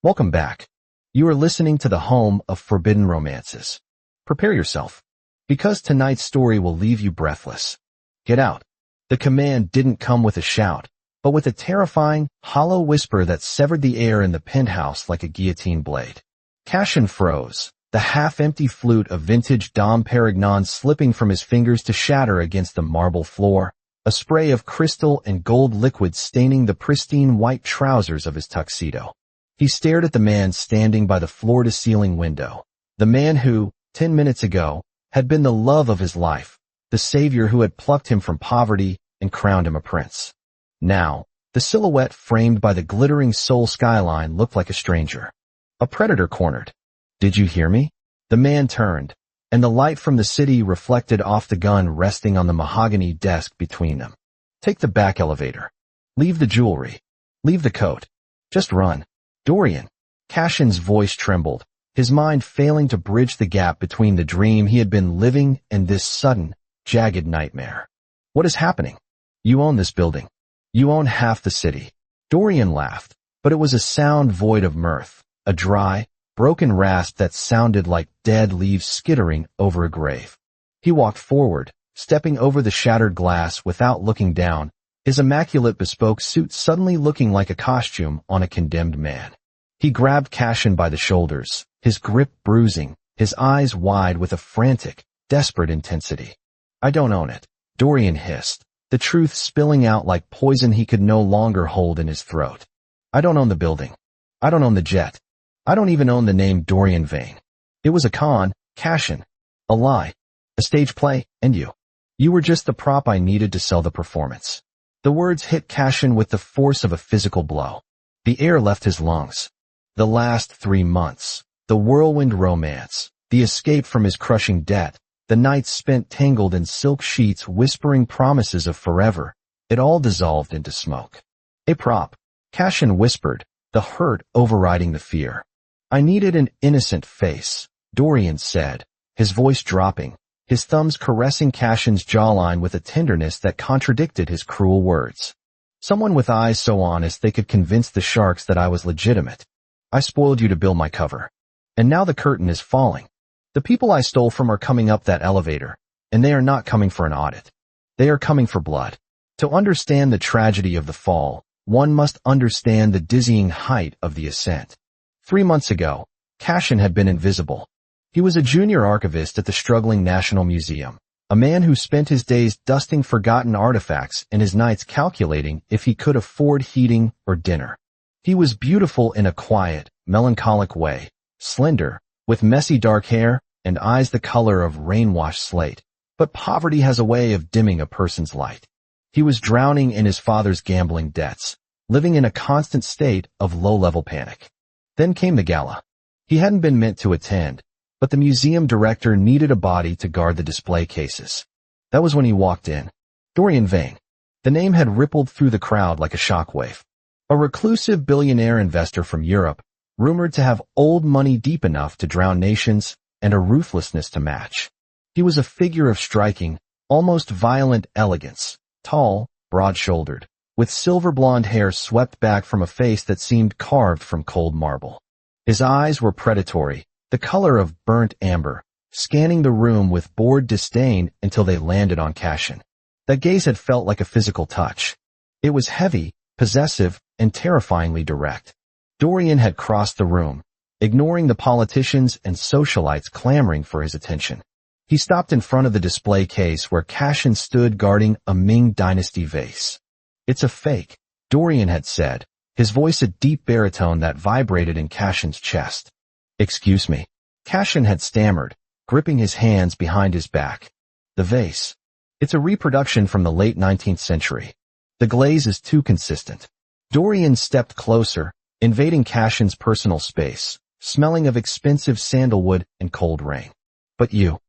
Welcome back. You are listening to the home of forbidden romances. Prepare yourself, because tonight's story will leave you breathless. Get out. The command didn't come with a shout, but with a terrifying, hollow whisper that severed the air in the penthouse like a guillotine blade. Cashin froze, the half-empty flute of vintage Dom Perignon slipping from his fingers to shatter against the marble floor, a spray of crystal and gold liquid staining the pristine white trousers of his tuxedo. He stared at the man standing by the floor-to-ceiling window, the man who, 10 minutes ago, had been the love of his life, the savior who had plucked him from poverty and crowned him a prince. Now, the silhouette framed by the glittering Seoul skyline looked like a stranger. A predator cornered. "Did you hear me?" The man turned, and the light from the city reflected off the gun resting on the mahogany desk between them. "Take the back elevator. Leave the jewelry. Leave the coat. Just run." "Dorian." Cashin's voice trembled, his mind failing to bridge the gap between the dream he had been living and this sudden, jagged nightmare. "What is happening? You own this building. You own half the city." Dorian laughed, but it was a sound void of mirth, a dry, broken rasp that sounded like dead leaves skittering over a grave. He walked forward, stepping over the shattered glass without looking down, his immaculate bespoke suit suddenly looking like a costume on a condemned man. He grabbed Cashin by the shoulders, his grip bruising, his eyes wide with a frantic, desperate intensity. "I don't own it," Dorian hissed, the truth spilling out like poison he could no longer hold in his throat. "I don't own the building. I don't own the jet. I don't even own the name Dorian Vane. It was a con, Cashin. A lie. A stage play, and you. You were just the prop I needed to sell the performance." The words hit Cashin with the force of a physical blow. The air left his lungs. The last 3 months, the whirlwind romance, the escape from his crushing debt, the nights spent tangled in silk sheets whispering promises of forever, it all dissolved into smoke. "A prop," Cashin whispered, the hurt overriding the fear. "I needed an innocent face," Dorian said, his voice dropping, his thumbs caressing Cashin's jawline with a tenderness that contradicted his cruel words. "Someone with eyes so honest they could convince the sharks that I was legitimate. I spoiled you to build my cover. And now the curtain is falling. The people I stole from are coming up that elevator, and they are not coming for an audit. They are coming for blood." To understand the tragedy of the fall, one must understand the dizzying height of the ascent. 3 months ago, Cashin had been invisible. He was a junior archivist at the struggling National Museum, a man who spent his days dusting forgotten artifacts and his nights calculating if he could afford heating or dinner. He was beautiful in a quiet, melancholic way, slender, with messy dark hair and eyes the color of rain-washed slate, but poverty has a way of dimming a person's light. He was drowning in his father's gambling debts, living in a constant state of low-level panic. Then came the gala. He hadn't been meant to attend, but the museum director needed a body to guard the display cases. That was when he walked in. Dorian Vane. The name had rippled through the crowd like a shockwave. A reclusive billionaire investor from Europe, rumored to have old money deep enough to drown nations and a ruthlessness to match. He was a figure of striking, almost violent elegance, tall, broad-shouldered, with silver blonde hair swept back from a face that seemed carved from cold marble. His eyes were predatory, the color of burnt amber, scanning the room with bored disdain until they landed on Cashin. That gaze had felt like a physical touch. It was heavy, possessive, and terrifyingly direct. Dorian had crossed the room, ignoring the politicians and socialites clamoring for his attention. He stopped in front of the display case where Cashin stood guarding a Ming Dynasty vase. "It's a fake," Dorian had said, his voice a deep baritone that vibrated in Cashin's chest. "Excuse me," Cashin had stammered, gripping his hands behind his back. "The vase. It's a reproduction from the late 19th century. The glaze is too consistent." Dorian stepped closer, invading Cashin's personal space, smelling of expensive sandalwood and cold rain. "But you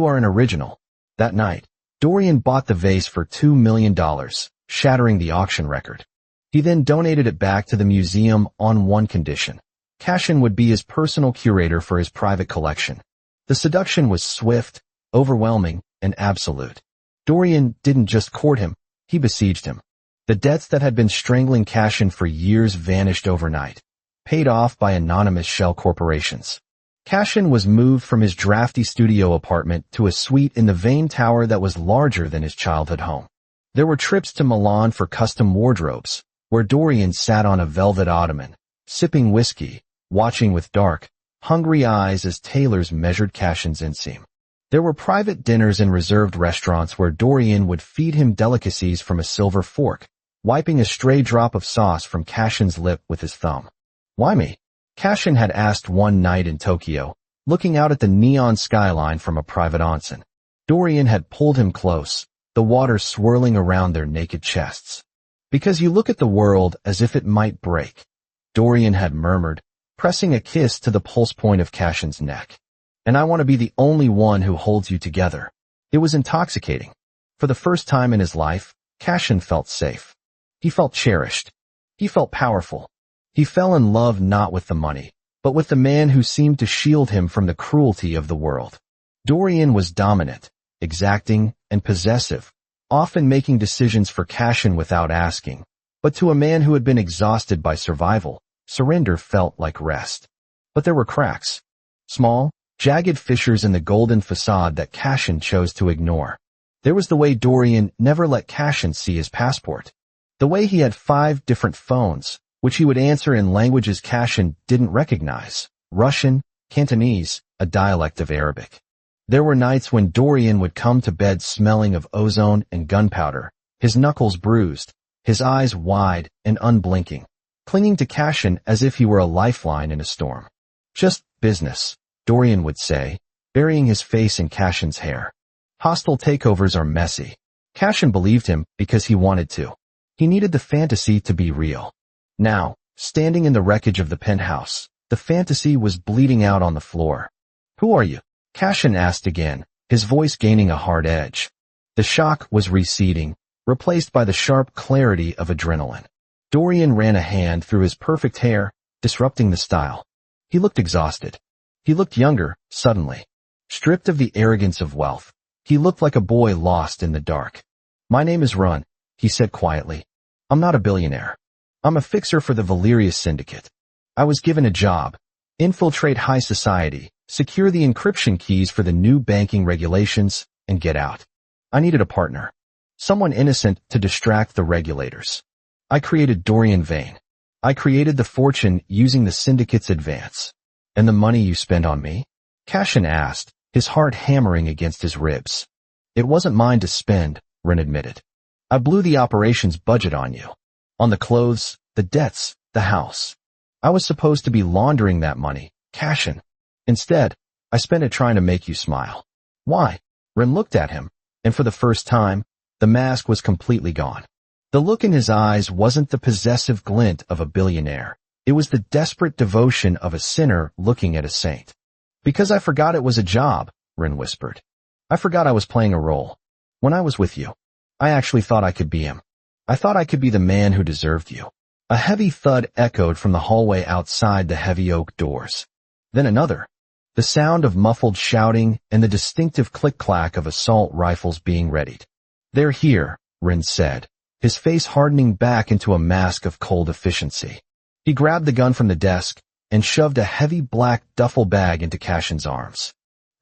are an original." That night, Dorian bought the vase for $2 million, shattering the auction record. He then donated it back to the museum on one condition. Cashin would be his personal curator for his private collection. The seduction was swift, overwhelming, and absolute. Dorian didn't just court him, he besieged him. The debts that had been strangling Cashin for years vanished overnight. paid off by anonymous shell corporations. Cashin was moved from his drafty studio apartment to a suite in the Vane Tower that was larger than his childhood home. There were trips to Milan for custom wardrobes, where Dorian sat on a velvet ottoman, sipping whiskey, watching with dark, hungry eyes as tailors measured Cashin's inseam. There were private dinners in reserved restaurants where Dorian would feed him delicacies from a silver fork, wiping a stray drop of sauce from Cashin's lip with his thumb. "Why me?" Cashin had asked one night in Tokyo, looking out at the neon skyline from a private onsen. Dorian had pulled him close, the water swirling around their naked chests. "Because you look at the world as if it might break," Dorian had murmured, pressing a kiss to the pulse point of Cashin's neck. "And I want to be the only one who holds you together." It was intoxicating. For the first time in his life, Cashin felt safe. He felt cherished. He felt powerful. He fell in love not with the money, but with the man who seemed to shield him from the cruelty of the world. Dorian was dominant, exacting, and possessive, often making decisions for Cashin without asking. But to a man who had been exhausted by survival, surrender felt like rest. But there were cracks. Small, jagged fissures in the golden facade that Cashin chose to ignore. There was the way Dorian never let Cashin see his passport. The way he had 5 different phones, which he would answer in languages Cashin didn't recognize: Russian, Cantonese, a dialect of Arabic. There were nights when Dorian would come to bed smelling of ozone and gunpowder, his knuckles bruised, his eyes wide and unblinking, clinging to Cashin as if he were a lifeline in a storm. "Just business," Dorian would say, burying his face in Cashin's hair. "Hostile takeovers are messy." Cashin believed him because he wanted to. He needed the fantasy to be real. Now, standing in the wreckage of the penthouse, the fantasy was bleeding out on the floor. "Who are you?" Cashin asked again, his voice gaining a hard edge. The shock was receding, replaced by the sharp clarity of adrenaline. Dorian ran a hand through his perfect hair, disrupting the style. He looked exhausted. He looked younger, suddenly. Stripped of the arrogance of wealth, he looked like a boy lost in the dark. "My name is Run," he said quietly. "I'm not a billionaire. I'm a fixer for the Valerius Syndicate. I was given a job: infiltrate high society, secure the encryption keys for the new banking regulations, and get out. I needed a partner. Someone innocent to distract the regulators. I created Dorian Vane. I created the fortune using the syndicate's advance." "And the money you spent on me?" Cashin asked, his heart hammering against his ribs. "It wasn't mine to spend," Ren admitted. "I blew the operations budget on you. On the clothes, the debts, the house. I was supposed to be laundering that money, Cashin. Instead, I spent it trying to make you smile." "Why?" Ren looked at him, and for the first time, the mask was completely gone. The look in his eyes wasn't the possessive glint of a billionaire. It was the desperate devotion of a sinner looking at a saint. "Because I forgot it was a job," Ren whispered. "I forgot I was playing a role. When I was with you, I actually thought I could be him. I thought I could be the man who deserved you." A heavy thud echoed from the hallway outside the heavy oak doors. Then another. The sound of muffled shouting and the distinctive click-clack of assault rifles being readied. "They're here," Ren said, his face hardening back into a mask of cold efficiency. He grabbed the gun from the desk and shoved a heavy black duffel bag into Cashin's arms.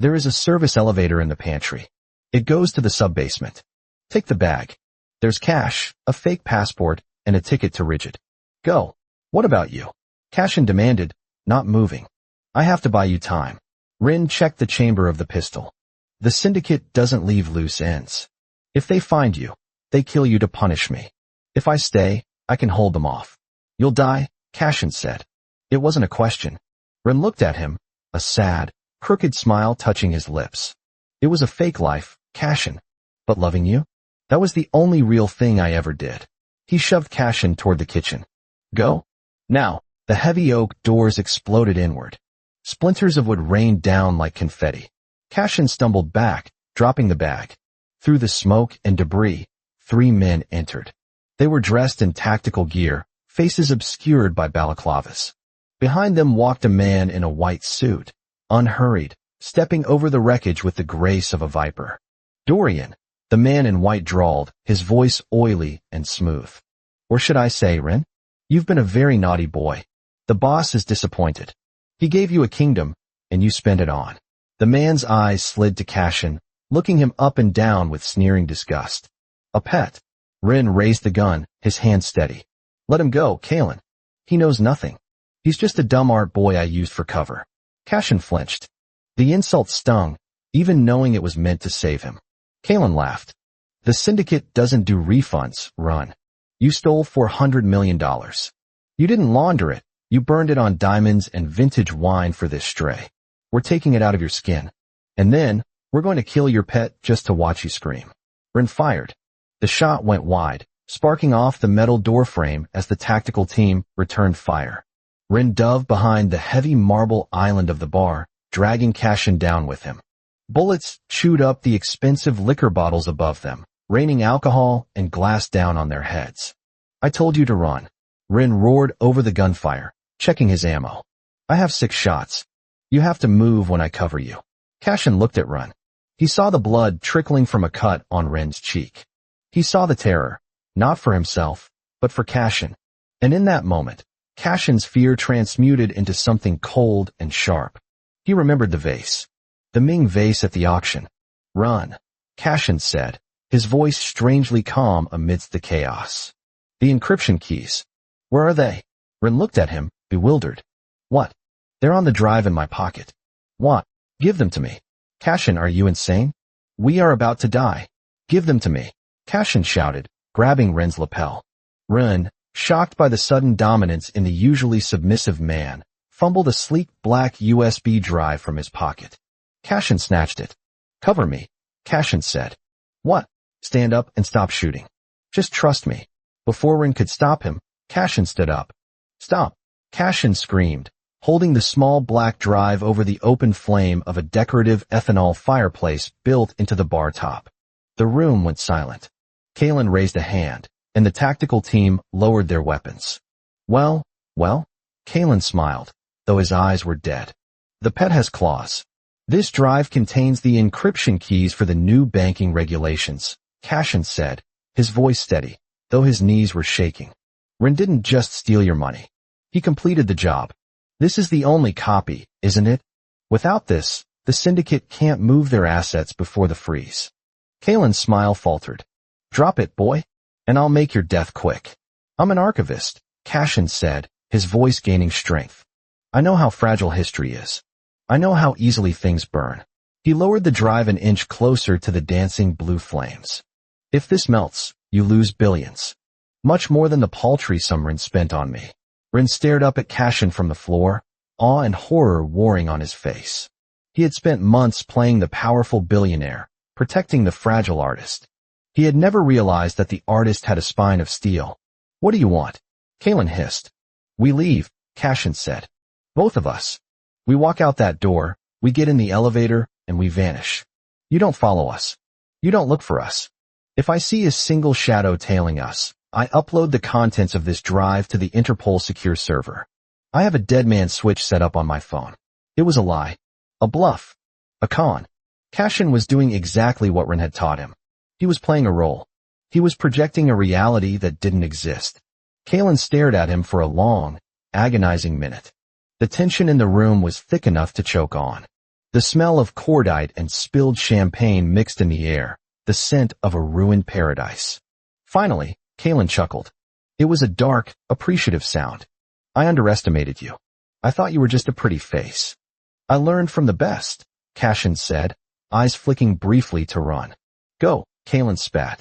"There is a service elevator in the pantry. It goes to the sub-basement. Take the bag. There's cash, a fake passport, and a ticket to Rigid. Go." "What about you?" Cashin demanded, not moving. "I have to buy you time." Rin checked the chamber of the pistol. "The syndicate doesn't leave loose ends. If they find you, they kill you to punish me. If I stay, I can hold them off." "You'll die," Cashin said. It wasn't a question. Rin looked at him, a sad, crooked smile touching his lips. "It was a fake life, Cashin. But loving you? That was the only real thing I ever did." He shoved Cashin toward the kitchen. "Go." Now, the heavy oak doors exploded inward. Splinters of wood rained down like confetti. Cashin stumbled back, dropping the bag. Through the smoke and debris, 3 men entered. They were dressed in tactical gear, faces obscured by balaclavas. Behind them walked a man in a white suit, unhurried, stepping over the wreckage with the grace of a viper. "Dorian," the man in white drawled, his voice oily and smooth. "Or should I say, Ren? You've been a very naughty boy. The boss is disappointed. He gave you a kingdom, and you spent it on. The man's eyes slid to Cashin, looking him up and down with sneering disgust. A pet. Rin raised the gun, his hand steady. Let him go, Kalen. He knows nothing. He's just a dumb art boy I used for cover. Cashin flinched. The insult stung, even knowing it was meant to save him. Kalen laughed. The syndicate doesn't do refunds, Run. You stole $400 million. You didn't launder it. You burned it on diamonds and vintage wine for this stray. We're taking it out of your skin. And then, we're going to kill your pet just to watch you scream. Rin fired. The shot went wide, sparking off the metal doorframe as the tactical team returned fire. Rin dove behind the heavy marble island of the bar, dragging Cashin down with him. Bullets chewed up the expensive liquor bottles above them, raining alcohol and glass down on their heads. I told you to run. Rin roared over the gunfire, checking his ammo. I have 6 shots. You have to move when I cover you. Cashin looked at Rin. He saw the blood trickling from a cut on Rin's cheek. He saw the terror, not for himself, but for Cashin. And in that moment, Cashin's fear transmuted into something cold and sharp. He remembered the vase. The Ming vase at the auction. Run, Cashin said, his voice strangely calm amidst the chaos. The encryption keys. Where are they? Rin looked at him, bewildered. What? They're on the drive in my pocket. What? Give them to me. Cashin, are you insane? We are about to die. Give them to me. Cashin shouted, grabbing Rin's lapel. Rin, shocked by the sudden dominance in the usually submissive man, fumbled a sleek black USB drive from his pocket. Cashin snatched it. Cover me, Cashin said. What? Stand up and stop shooting. Just trust me. Before Rin could stop him, Cashin stood up. Stop, Cashin screamed, holding the small black drive over the open flame of a decorative ethanol fireplace built into the bar top. The room went silent. Kalen raised a hand, and the tactical team lowered their weapons. Well, Kalen smiled, though his eyes were dead. The pet has claws. This drive contains the encryption keys for the new banking regulations, Cashin said, his voice steady, though his knees were shaking. Rin didn't just steal your money. He completed the job. This is the only copy, isn't it? Without this, the syndicate can't move their assets before the freeze. Kalen's smile faltered. Drop it, boy, and I'll make your death quick. I'm an archivist, Cashin said, his voice gaining strength. I know how fragile history is. I know how easily things burn. He lowered the drive an inch closer to the dancing blue flames. If this melts, you lose billions. Much more than the paltry sum Rin spent on me. Rin stared up at Cashin from the floor, awe and horror warring on his face. He had spent months playing the powerful billionaire, protecting the fragile artist. He had never realized that the artist had a spine of steel. What do you want? Kalen hissed. We leave, Cashin said. Both of us. We walk out that door, we get in the elevator, and we vanish. You don't follow us. You don't look for us. If I see a single shadow tailing us, I upload the contents of this drive to the Interpol secure server. I have a dead man switch set up on my phone. It was a lie. A bluff. A con. Cashin was doing exactly what Rin had taught him. He was playing a role. He was projecting a reality that didn't exist. Kalen stared at him for a long, agonizing minute. The tension in the room was thick enough to choke on. The smell of cordite and spilled champagne mixed in the air, the scent of a ruined paradise. Finally, Kalen chuckled. It was a dark, appreciative sound. I underestimated you. I thought you were just a pretty face. I learned from the best, Cashin said, eyes flicking briefly to Ron. Go, Kalen spat.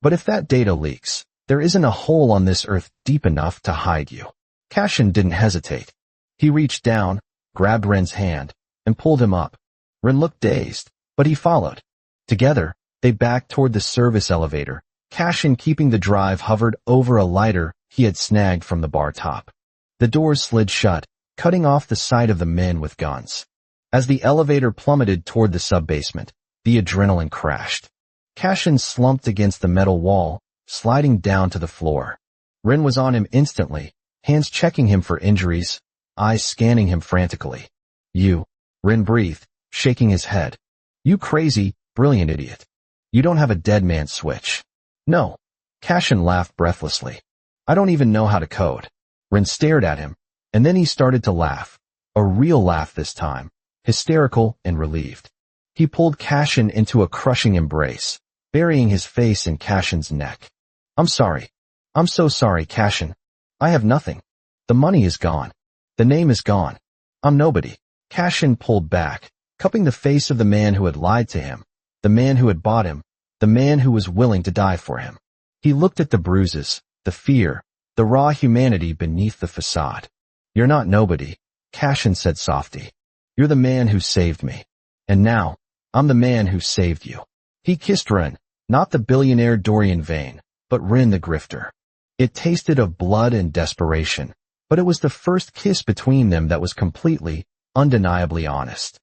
But if that data leaks, there isn't a hole on this earth deep enough to hide you. Cashin didn't hesitate. He reached down, grabbed Ren's hand, and pulled him up. Ren looked dazed, but he followed. Together, they backed toward the service elevator. Cashin, keeping the drive, hovered over a lighter he had snagged from the bar top. The doors slid shut, cutting off the sight of the men with guns. As the elevator plummeted toward the sub-basement, the adrenaline crashed. Cashin slumped against the metal wall, sliding down to the floor. Ren was on him instantly, hands checking him for injuries, eyes scanning him frantically. You, Ren breathed, shaking his head. You crazy, brilliant idiot. You don't have a dead man switch. No. Cashin laughed breathlessly. I don't even know how to code. Ren stared at him, And then he started to laugh. A real laugh this time, hysterical and relieved. He pulled Cashin into a crushing embrace, burying his face in Cashin's neck. I'm sorry. I'm so sorry, Cashin. I have nothing. The money is gone. The name is gone. I'm nobody. Cashin pulled back, cupping the face of the man who had lied to him, the man who had bought him, the man who was willing to die for him. He looked at the bruises, the fear, the raw humanity beneath the facade. You're not nobody, Cashin said softly. You're the man who saved me. And now, I'm the man who saved you. He kissed Rin, not the billionaire Dorian Vane, but Rin the grifter. It tasted of blood and desperation, but it was the first kiss between them that was completely, undeniably honest.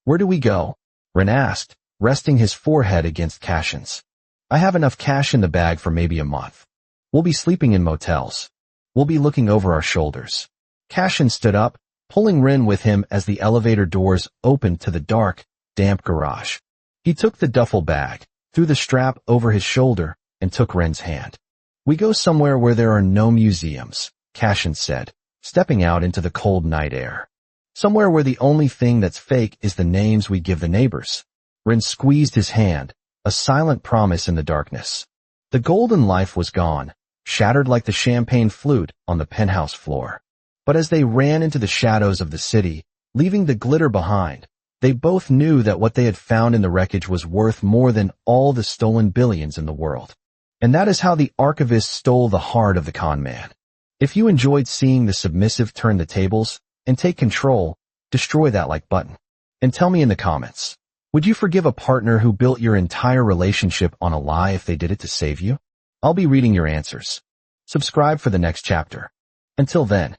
Where do we go? Rin asked, resting his forehead against Cashin's. I have enough cash in the bag for maybe a month. We'll be sleeping in motels. We'll be looking over our shoulders. Cashin stood up, pulling Rin with him as the elevator doors opened to the dark, damp garage. He took the duffel bag, threw the strap over his shoulder, and took Rin's hand. We go somewhere where there are no museums, Cashin said, stepping out into the cold night air. Somewhere where the only thing that's fake is the names we give the neighbors. Rin squeezed his hand, a silent promise in the darkness. The golden life was gone, shattered like the champagne flute on the penthouse floor. But as they ran into the shadows of the city, leaving the glitter behind, they both knew that what they had found in the wreckage was worth more than all the stolen billions in the world. And that is how the archivist stole the heart of the con man. If you enjoyed seeing the submissive turn the tables and take control, destroy that like button. And tell me in the comments, would you forgive a partner who built your entire relationship on a lie if they did it to save you? I'll be reading your answers. Subscribe for the next chapter. Until then,